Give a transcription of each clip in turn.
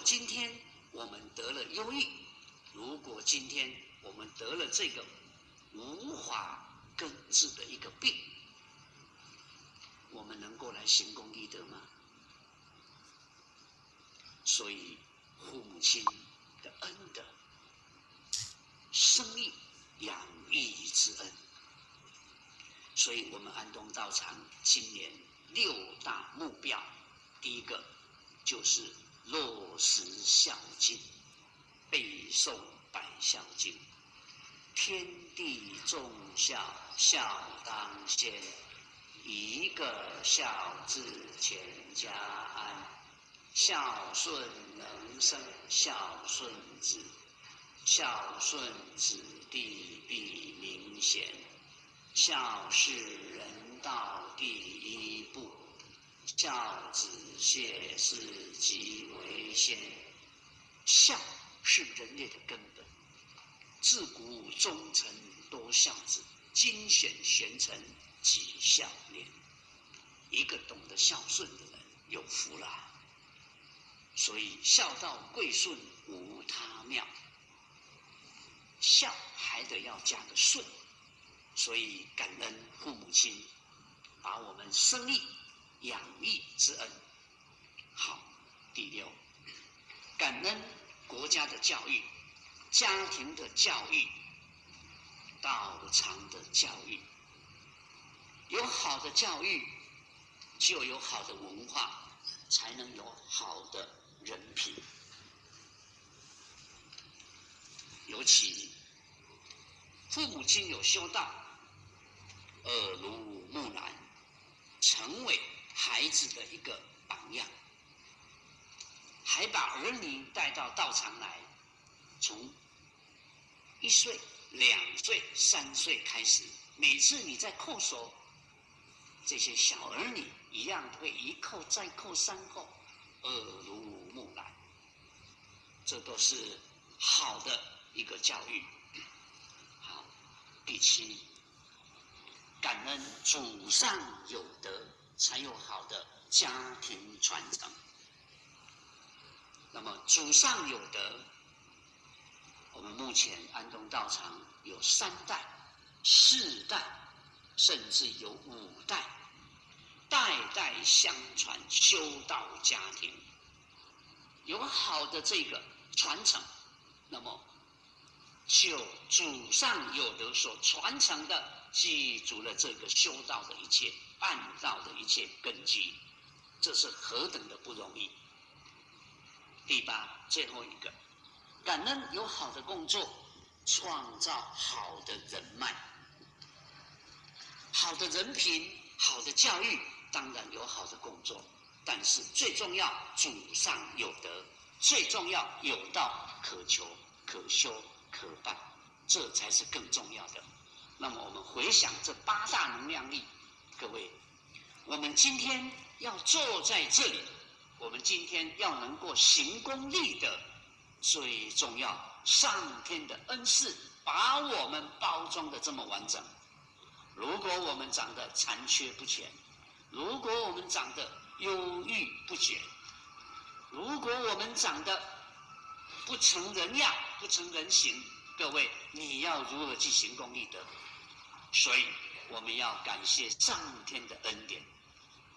今天我们得了忧郁，如果今天我们得了这个无法根治的一个病，我们能够来行功立德吗？所以父母亲的恩德，生育养育之恩。所以我们安东道场今年6大目标，第一个就是落实孝经，背诵百孝经。天地众孝，孝当先。一个孝字全家安。孝顺能生孝顺子，孝顺子弟必明贤。孝是人道第一步，孝子谢氏即为先。孝是人类的根本，自古忠臣多孝子，精选贤臣几孝廉。一个懂得孝顺的人有福啦。所以孝道贵顺无他妙，孝还得要加个顺。所以感恩父母亲把我们生育养育之恩。好，第6，感恩国家的教育，家庭的教育，道场的教育。有好的教育，就有好的文化，才能有好的人品。尤其父母亲有修道，耳濡目染，成为孩子的一个榜样，还把儿女带到道场来，从1岁、2岁、3岁开始，每次你在叩首，这些小儿女一样会一叩再叩3叩，耳濡目染，这都是好的一个教育。好，第7，感恩祖上有德，才有好的家庭传承。那么祖上有德，我们目前安东道场有3代、4代，甚至有5代，代代相传修道家庭，有好的这个传承，那么就祖上有德所传承的，记住了这个修道的一切、办道的一切根基，这是何等的不容易。第8，最后一个，感恩有好的工作，创造好的人脉，好的人品，好的教育，当然有好的工作，但是最重要祖上有德，最重要有道可求可修可办，这才是更重要的。那么我们回想这8大能量力，各位，我们今天要坐在这里，我们今天要能够行功立德，最重要上天的恩赐把我们包装的这么完整。如果我们长得残缺不全，如果我们长得忧郁不决，如果我们长得不成人样不成人形，各位你要如何去行功立德？所以我们要感谢上天的恩典。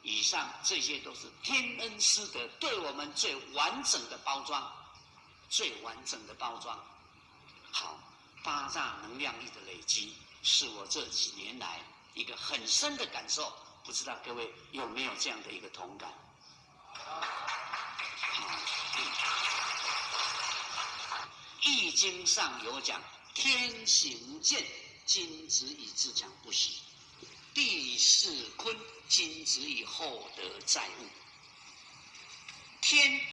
以上这些都是天恩师德对我们最完整的包装，最完整的包装。好，8大能量力的累积是我这几年来一个很深的感受，不知道各位有没有这样的一个同感？易经上有讲，天行健，金子以自强不息；地势坤，金子以厚德载物。天